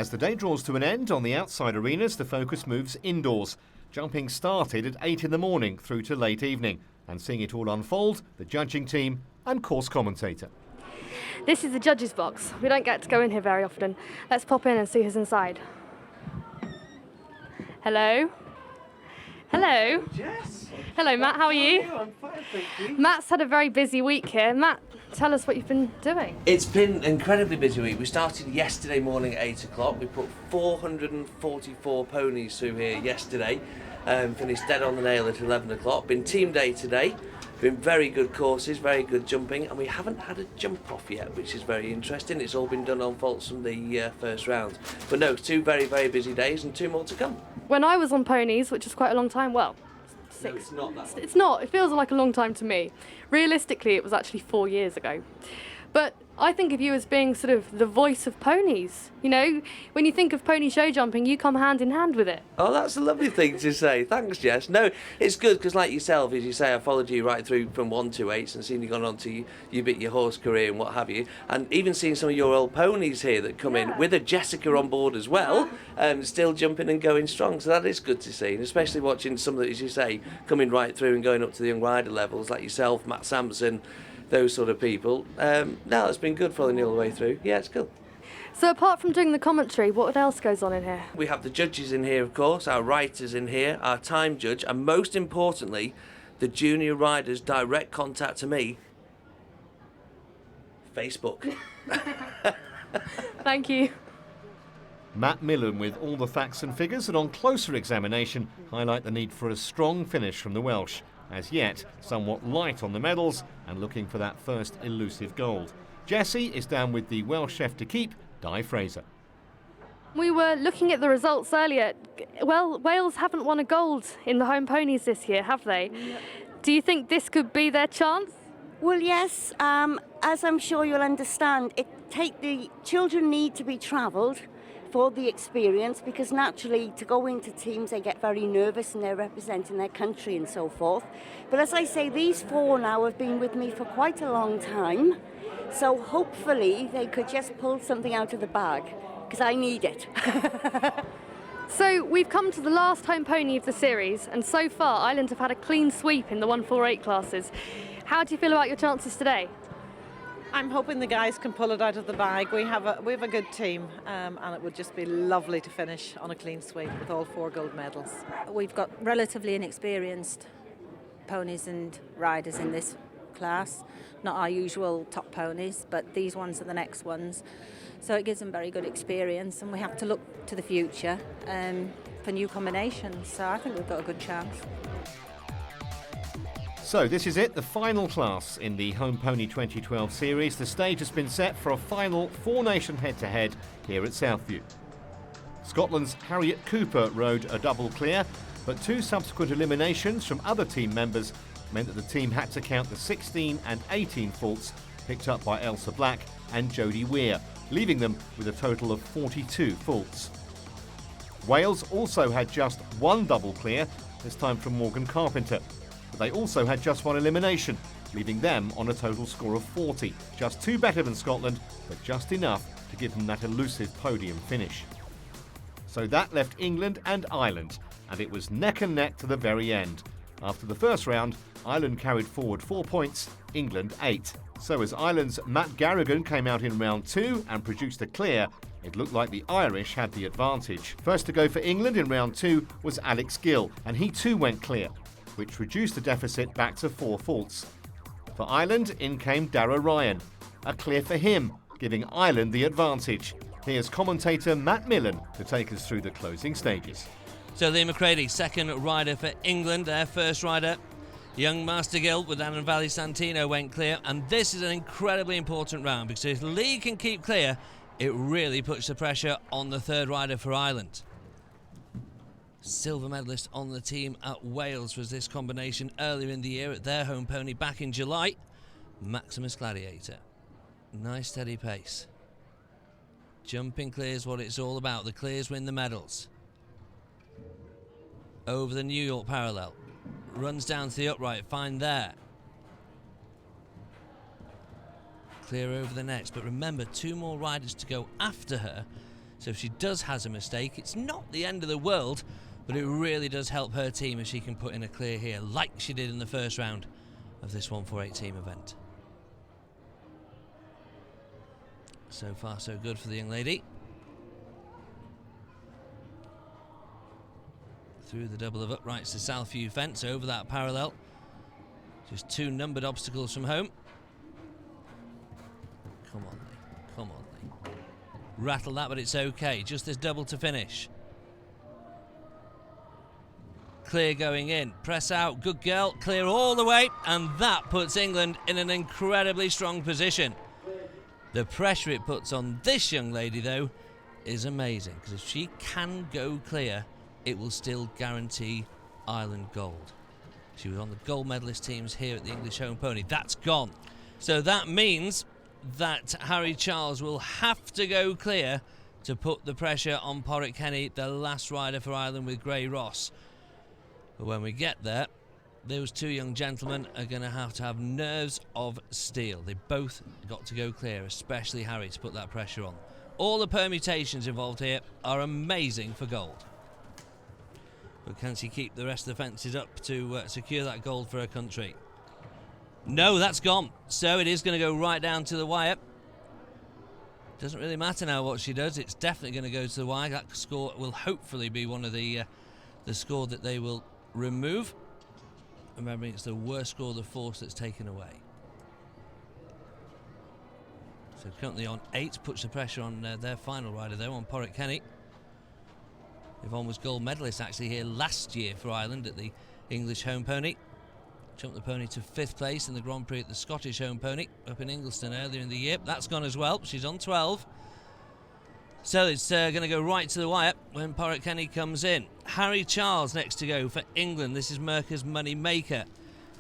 As the day draws to an end on the outside arenas, the focus moves indoors. Jumping started at 8 in the morning through to late evening. And seeing it all unfold, the judging team and course commentator. This is the judges' box. We don't get to go in here very often. Let's pop in and see who's inside. Hello? Hello? Jess. Hello, Matt. How are you? I'm fine, thank you. Matt's had a very busy week here. Matt, tell us what you've been doing. It's been an incredibly busy week. We started yesterday morning at 8 o'clock. We put 444 ponies through here yesterday. Finished dead on the nail at 11 o'clock. Been team day today. Been very good courses, very good jumping, and we haven't had a jump off yet, which is very interesting. It's all been done on faults from the first round. But no, 2 very, very busy days and 2 more to come. When I was on ponies, which is quite a long time, well, 6. No, it's not that long. It's not. It feels like a long time to me. Realistically, it was actually 4 years ago. But I think of you as being sort of the voice of ponies. You know, when you think of pony show jumping, you come hand in hand with it. Oh, that's a lovely thing to say. Thanks, Jess. No, it's good because, like yourself, as you say, I followed you right through from 1 to 8 and seen you gone on to your horse career and what have you. And even seeing some of your old ponies here that come in with a Jessica on board as well, still jumping and going strong. So that is good to see, and especially watching some that, as you say, coming right through and going up to the young rider levels, like yourself, Matt Sampson, those sort of people. No, it's been good following you all the way through. Yeah, it's cool. So apart from doing the commentary, what else goes on in here? We have the judges in here, of course, our writers in here, our time judge, and most importantly, the junior riders' direct contact to me, Facebook. Thank you. Matt Millen with all the facts and figures, and on closer examination highlight the need for a strong finish from the Welsh. As yet, somewhat light on the medals and looking for that first elusive gold. Jessie is down with the Welsh chef to keep, Di Fraser. We were looking at the results earlier. Well, Wales haven't won a gold in the home ponies this year, have they? No. Do you think this could be their chance? Well, yes. As I'm sure you'll understand, the children need to be travelled for the experience, because naturally to go into teams they get very nervous and they're representing their country and so forth. But as I say, these 4 now have been with me for quite a long time, so hopefully they could just pull something out of the bag, because I need it. So we've come to the last home pony of the series, and so far Ireland have had a clean sweep in the 148 classes. How do you feel about your chances today? I'm hoping the guys can pull it out of the bag. We have a good team, and it would just be lovely to finish on a clean sweep with all 4 gold medals. We've got relatively inexperienced ponies and riders in this class, not our usual top ponies, but these ones are the next ones. So it gives them very good experience, and we have to look to the future for new combinations. So I think we've got a good chance. So this is it, the final class in the Home Pony 2012 series. The stage has been set for a final 4-nation head-to-head here at Southview. Scotland's Harriet Cooper rode a double clear, but 2 subsequent eliminations from other team members meant that the team had to count the 16 and 18 faults picked up by Elsa Black and Jodie Weir, leaving them with a total of 42 faults. Wales also had just 1 double clear, this time from Morgan Carpenter. But they also had just 1 elimination, leaving them on a total score of 40. Just 2 better than Scotland, but just enough to give them that elusive podium finish. So that left England and Ireland, and it was neck and neck to the very end. After the first round, Ireland carried forward 4 points, England 8. So as Ireland's Matt Garrigan came out in round 2 and produced a clear, it looked like the Irish had the advantage. First to go for England in round 2 was Alex Gill, and he too went clear, which reduced the deficit back to 4 faults. For Ireland, in came Dara Ryan. A clear for him, giving Ireland the advantage. Here's commentator Matt Millen to take us through the closing stages. So Liam McCready, second rider for England, their first rider. Young Master Gill with Annan Valley Santino went clear, and this is an incredibly important round because if Lee can keep clear, it really puts the pressure on the third rider for Ireland. Silver medalist on the team at Wales was this combination earlier in the year at their home pony back in July. Maximus Gladiator. Nice steady pace. Jumping clear is what it's all about. The clears win the medals. Over the New York parallel. Runs down to the upright, fine there. Clear over the next, but remember 2 more riders to go after her So if she does has a mistake, it's not the end of the world, but it really does help her team if she can put in a clear here, like she did in the first round of this 148 team event. So far, so good for the young lady. Through the double of uprights to Southview fence, over that parallel. Just 2 numbered obstacles from home. Come on, Lee. Come on, Lee. Rattle that, but it's okay. Just this double to finish. Clear going in. Press out. Good girl. Clear all the way. And that puts England in an incredibly strong position. The pressure it puts on this young lady, though, is amazing. Because if she can go clear, it will still guarantee Ireland gold. She was on the gold medalist teams here at the English Home Pony. That's gone. So that means that Harry Charles will have to go clear to put the pressure on Porrick Kenny, the last rider for Ireland with Gray Ross. But when we get there, those 2 young gentlemen are going to have nerves of steel. They both got to go clear, especially Harry, to put that pressure on. All the permutations involved here are amazing for gold. But can she keep the rest of the fences up to secure that gold for her country? No, that's gone. So it is going to go right down to the wire. Doesn't really matter now what she does. It's definitely going to go to the wire. That score will hopefully be one of the score that they will remove. Remembering it's the worst score of the force that's taken away. So currently on 8, puts the pressure on their final rider though, on Porrick Kenny. Yvonne was gold medalist actually here last year for Ireland at the English Home Pony. Jumped the pony to 5th place in the Grand Prix at the Scottish Home Pony up in Ingliston earlier in the year. That's gone as well. She's on 12. So it's going to go right to the wire when Porrick Kenny comes in. Harry Charles next to go for England. This is Merca's money maker.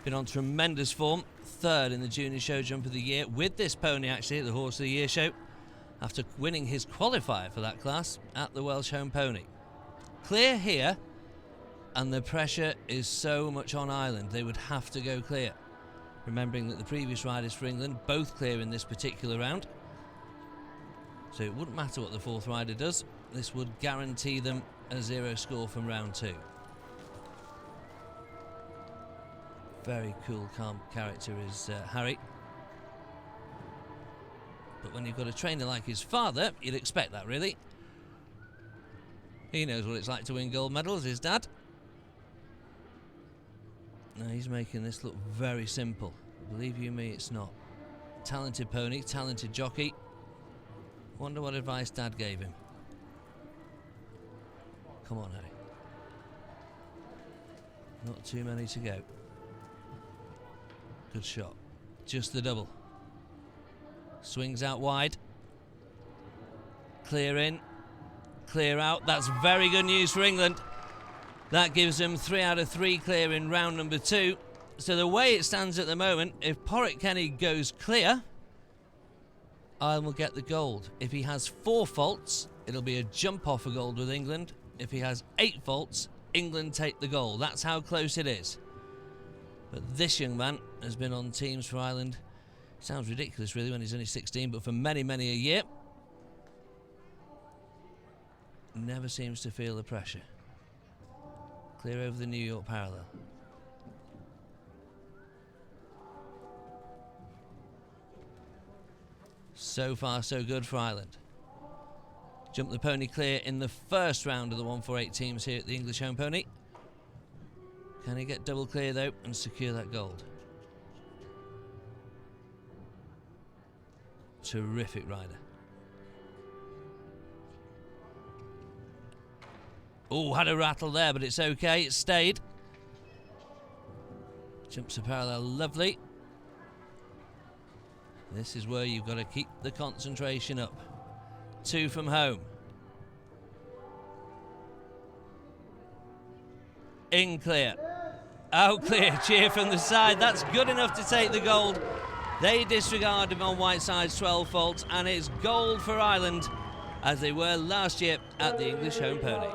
Been on tremendous form. 3rd in the Junior Show Jump of the Year with this pony actually at the Horse of the Year show after winning his qualifier for that class at the Welsh Home Pony. Clear here, and the pressure is so much on Ireland. They would have to go clear. Remembering that the previous riders for England both clear in this particular round. So it wouldn't matter what the 4th rider does. This would guarantee them a 0 score from round 2. Very cool, calm character is Harry. But when you've got a trainer like his father, you'd expect that, really. He knows what it's like to win gold medals, his dad. Now he's making this look very simple. Believe you me, it's not. Talented pony, talented jockey. Wonder what advice Dad gave him. Come on, Harry. Not too many to go. Good shot. Just the double. Swings out wide. Clear in. Clear out. That's very good news for England. That gives them 3 out of 3 clear in round number 2. So the way it stands at the moment, if Porrick Kenny goes clear, Ireland will get the gold. If he has 4 faults, it'll be a jump off for gold with England. If he has 8 faults, England take the gold. That's how close it is. But this young man has been on teams for Ireland. Sounds ridiculous really when he's only 16, but for many, many a year. Never seems to feel the pressure. Clear over the New York parallel. So far, so good for Ireland. Jumped the pony clear in the first round of the 148 teams here at the English Home Pony. Can he get double clear though and secure that gold? Terrific rider. Oh, had a rattle there, but it's okay. It stayed. Jumps a parallel, lovely. This is where you've got to keep the concentration up. 2 from home. In clear. Out clear. Cheer from the side. That's good enough to take the gold. They disregard Yvonne Whiteside's 12 faults, and it's gold for Ireland, as they were last year at the English Home Pony.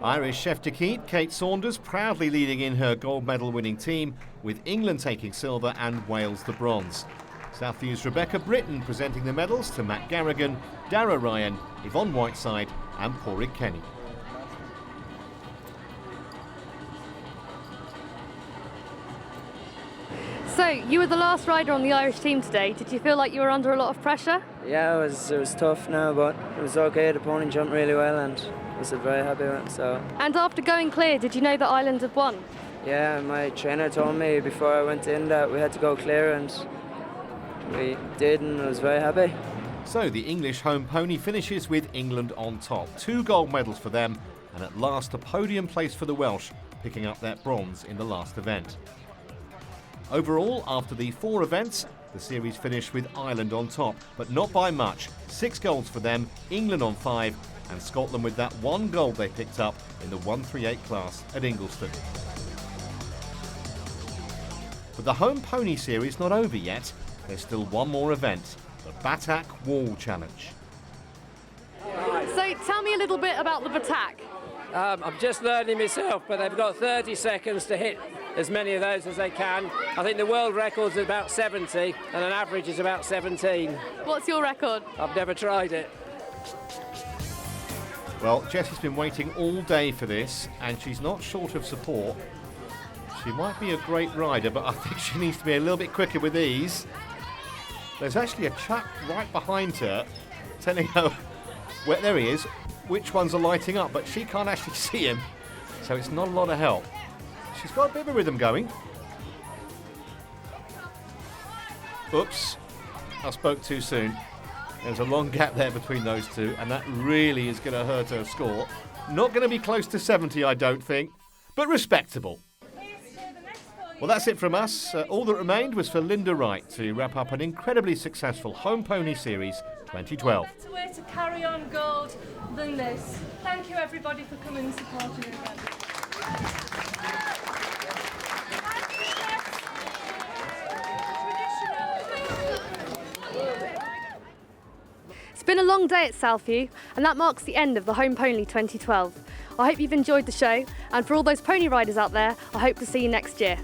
Irish chef de Keat, Kate Saunders, proudly leading in her gold medal winning team, with England taking silver and Wales the bronze. Southview's Rebecca Britton presenting the medals to Matt Garrigan, Dara Ryan, Yvonne Whiteside and Porrig Kenny. So, you were the last rider on the Irish team today. Did you feel like you were under a lot of pressure? Yeah, it was tough now, but it was okay. The pony jumped really well and I was very happy with it. So. And after going clear, did you know that Ireland had won? Yeah, my trainer told me before I went in that we had to go clear and we did, and I was very happy. So the English home pony finishes with England on top. 2 gold medals for them and at last a podium place for the Welsh, picking up that bronze in the last event. Overall, after the 4 events, the series finished with Ireland on top, but not by much. 6 golds for them, England on 5, and Scotland with that 1 gold they picked up in the 138 class at Ingliston. But the home pony series not over yet. There's still one more event, the Batak Wall Challenge. So tell me a little bit about the Batak. I'm just learning myself, but they've got 30 seconds to hit as many of those as they can. I think the world record's about 70 and an average is about 17. What's your record? I've never tried it. Well, Jessie's been waiting all day for this and she's not short of support. She might be a great rider, but I think she needs to be a little bit quicker with these. There's actually a chap right behind her telling her, well, there he is, which ones are lighting up, but she can't actually see him, so it's not a lot of help. She's got a bit of a rhythm going. Oops, I spoke too soon. There's a long gap there between those two, and that really is going to hurt her score. Not going to be close to 70, I don't think, but respectable. Well, that's it from us. All that remained was for Linda Wright to wrap up an incredibly successful Home Pony Series 2012. What better way to carry on gold than this? Thank you everybody for coming and supporting us. It's been a long day at Southview, and that marks the end of the Home Pony 2012. I hope you've enjoyed the show, and for all those pony riders out there, I hope to see you next year.